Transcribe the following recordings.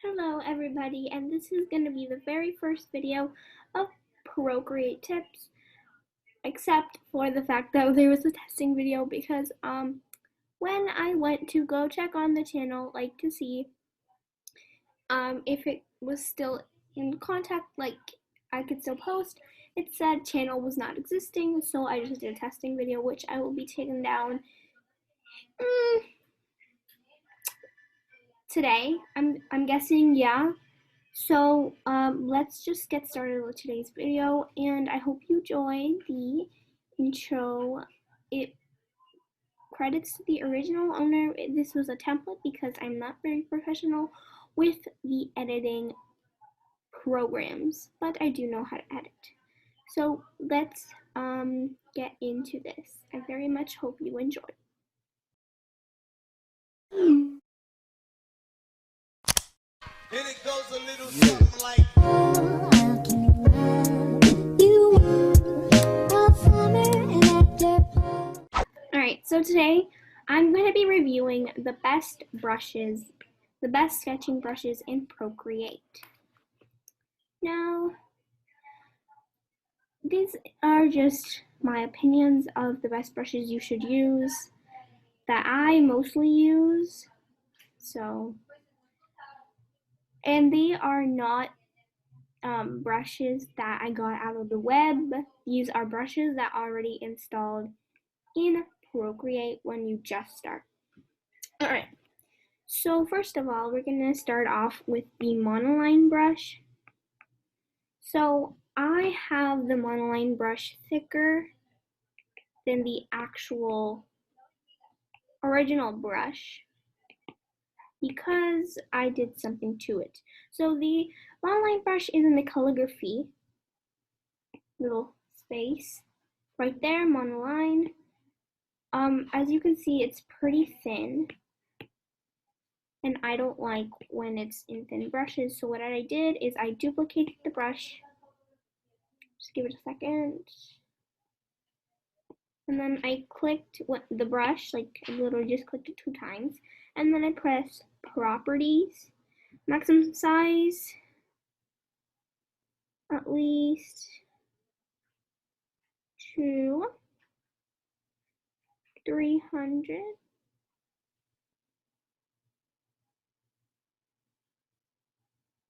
Hello everybody, and this is going to be the very first video of Procreate tips, except for the fact that there was a testing video because when I went to go check on the channel, like to see if it was still in contact, like I could still post, it said channel was not existing, so I just did a testing video, which I will be taking down today. I'm guessing, yeah. So let's just get started with today's video, and I hope you enjoy the intro. It credits to the original owner. This was a template because I'm not very professional with the editing programs, but I do know how to edit. So let's get into this. I very much hope you enjoy. And it goes a little something like Alright, so today I'm going to be reviewing the best sketching brushes in Procreate. Now, these are just my opinions of the best brushes you should use that I mostly use. And they are not brushes that I got out of the web. These are brushes that are already installed in Procreate when you just start. Alright, so first of all, we're going to start off with the monoline brush. So I have the monoline brush thicker than the actual original brush because I did something to it. So the monoline brush is in the calligraphy little space right there, monoline. As you can see, it's pretty thin, and I don't like when it's in thin brushes. So what I did is I duplicated the brush. Just give it a second. And then I clicked the brush, like I literally just clicked it 2 times. And then I pressed properties, maximum size, at least to 300.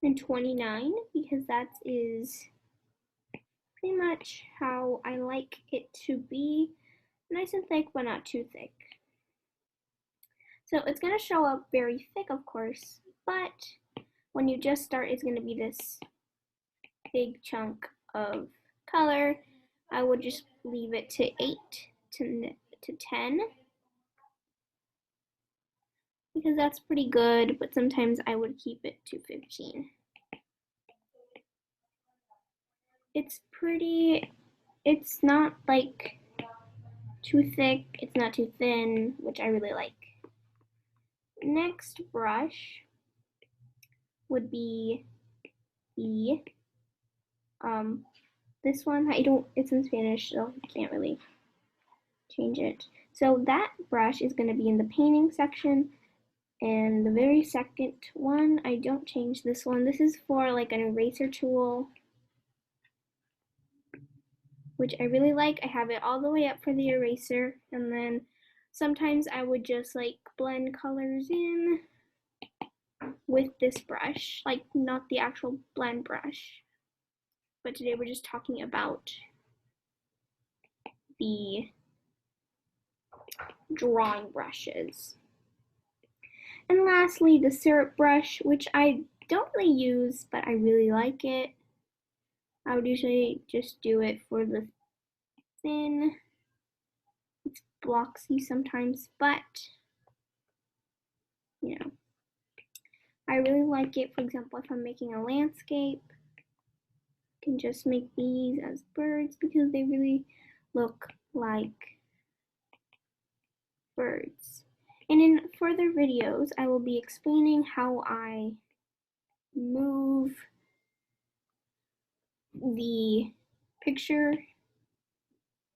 And 29, because that is pretty much how I like it to be. Nice and thick, but not too thick. So it's going to show up very thick, of course, but when you just start, it's going to be this big chunk of color. I would just leave it to 8 to 10 because that's pretty good, but sometimes I would keep it to 15. It's not like too thick, it's not too thin, which I really like. Next brush would be the this one. It's in Spanish, so I can't really change it. So that brush is going to be in the painting section, and the very second one, I don't change this one. This is for like an eraser tool, which I really like. I have it all the way up for the eraser, and then sometimes I would just like blend colors in with this brush, like not the actual blend brush. But today we're just talking about the drawing brushes. And lastly, the syrup brush, which I don't really use, but I really like it. I would usually just do it for the thin. It's bloxy sometimes, but you know, I really like it. For example, if I'm making a landscape, I can just make these as birds because they really look like birds. And in further videos, I will be explaining how I move the picture.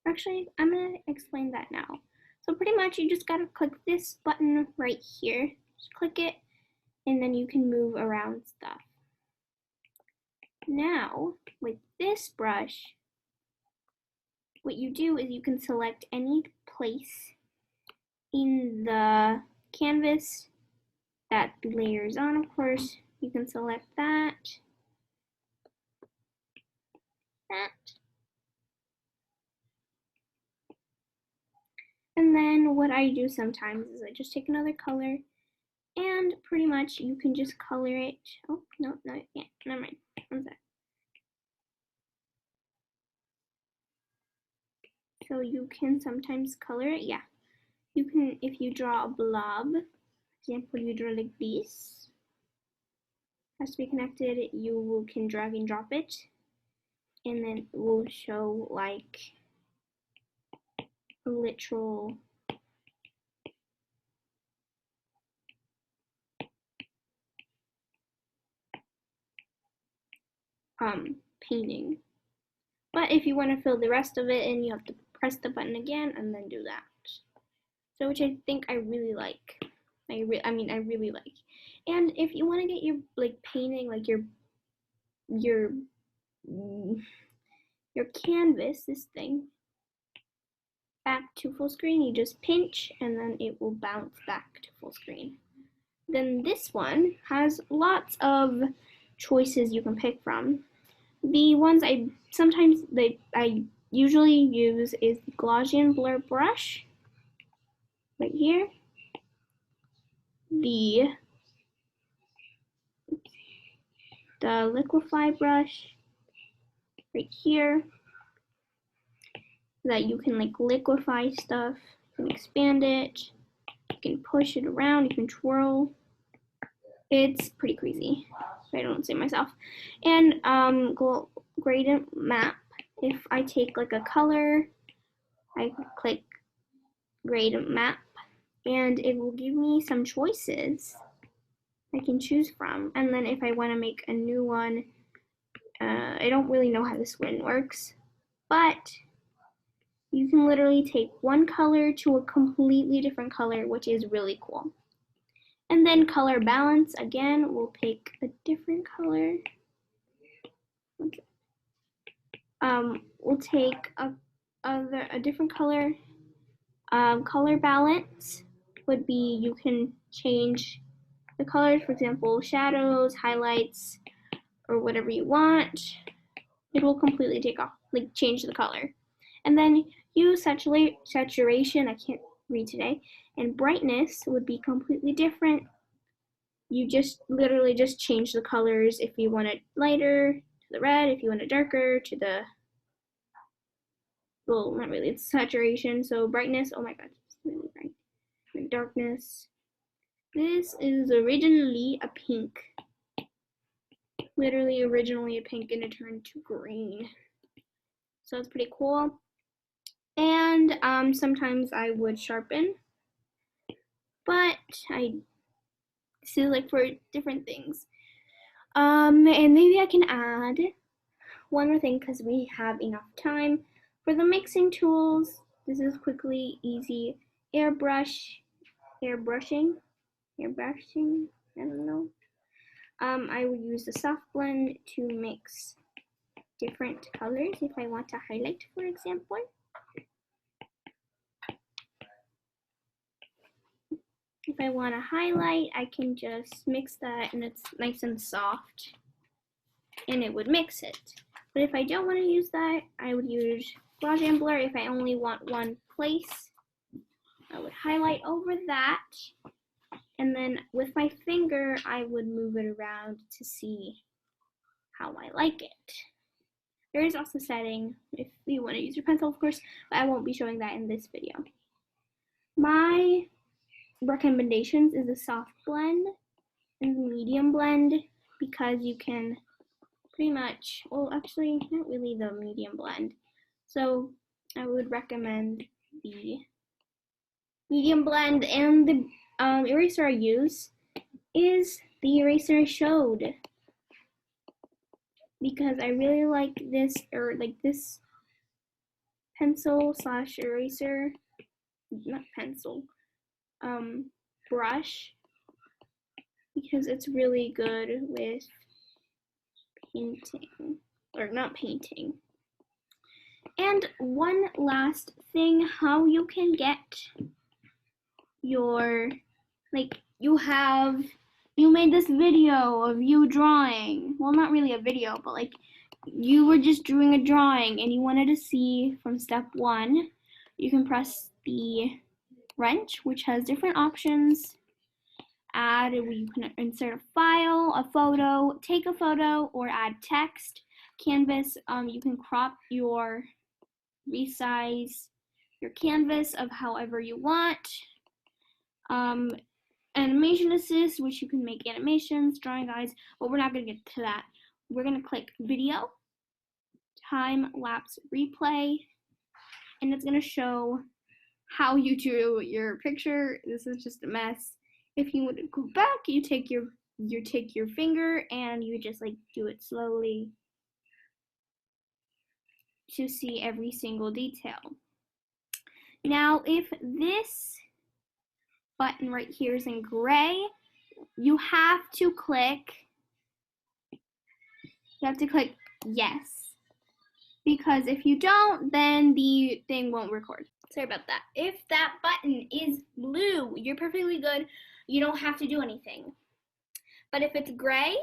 Actually, I'm going to explain that now. So pretty much you just got to click this button right here. Just click it, and then you can move around stuff. Now, with this brush, what you do is you can select any place in the canvas that the layer is on, of course. You can select that, and then what I do sometimes is I just take another color, and pretty much you can just color it. Oh, no, yeah, never mind. One sec. So you can sometimes color it, yeah. You can, if you draw a blob, for example, you draw like this, has to be connected, you can drag and drop it, and then it will show like a literal painting. But if you want to fill the rest of it in, you have to press the button again and then do that. So which I think I really like. I mean I really like. And if you want to get your like painting like your your canvas, this thing, back to full screen, you just pinch and then it will bounce back to full screen. Then this one has lots of choices you can pick from. The ones I usually use is the Gaussian blur brush right here, the liquify brush right here, that you can like liquify stuff, you can expand it, you can push it around, you can twirl. It's pretty crazy, if I don't say myself. And gradient map. If I take like a color, I click gradient map, and it will give me some choices I can choose from. And then if I want to make a new one, I don't really know how this one works, but you can literally take one color to a completely different color, which is really cool. And then color balance, again, we'll pick a different color. We'll take a different color. Color balance would be you can change the colors, for example, shadows, highlights, or whatever you want. It will completely take off, like change the color. And then use saturation, I can't read today, and brightness would be completely different. You just literally just change the colors if you want it lighter to the red, if you want it darker to the, well, not really, it's saturation. So brightness, oh my god, it's really bright. And darkness. This is originally a pink. Literally originally a pink and it turned to green. So it's pretty cool. And sometimes I would sharpen, but this is like for different things. And maybe I can add one more thing because we have enough time. For the mixing tools, this is quickly, easy airbrushing, I don't know. I would use the soft blend to mix different colors if I want to highlight, for example. If I want to highlight, I can just mix that and it's nice and soft and it would mix it. But if I don't want to use that, I would use Gaussian blur. If I only want one place, I would highlight over that, and then with my finger, I would move it around to see how I like it. There is also setting if you want to use your pencil, of course, but I won't be showing that in this video. My recommendations is a soft blend and the medium blend because you can pretty much, well, actually, not really the medium blend. So I would recommend the medium blend, and the eraser I use is the eraser I showed because I really like this, or like this pencil slash eraser, not pencil, brush. because it's really good with painting, or not painting. And one last thing, how you can get your, like, you made this video of you drawing. Well, not really a video, but like you were just doing a drawing and you wanted to see from step 1. You can press the wrench, which has different options. You can insert a file, a photo, take a photo, or add text. Canvas, you can crop your, resize your canvas of however you want. Animation assist, which you can make animations, drawing guides, but we're not going to get to that. We're going to click video, time lapse replay, and it's going to show how you do your picture. This is just a mess. If you want to go back, you take your finger and you just like do it slowly to see every single detail. Now, if this button right here is in gray, you have to click yes, because if you don't, then the thing won't record. Sorry about that. If that button is blue, you're perfectly good. You don't have to do anything. But if it's gray,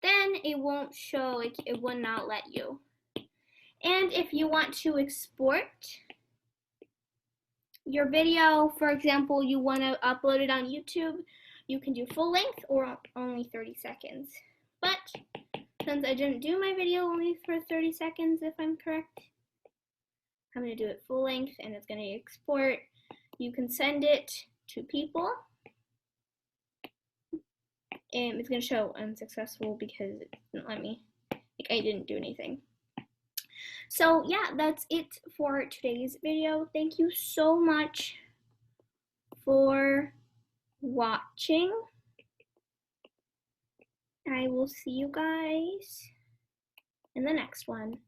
then it won't show, it will not let you. And if you want to export your video, for example, you want to upload it on YouTube, you can do full length or only 30 seconds. But since I didn't do my video only for 30 seconds, if I'm correct, I'm going to do it full length and it's going to export. You can send it to people and it's going to show unsuccessful because it didn't let me, like I didn't do anything. So yeah, that's it for today's video. Thank you so much for watching. I will see you guys in the next one.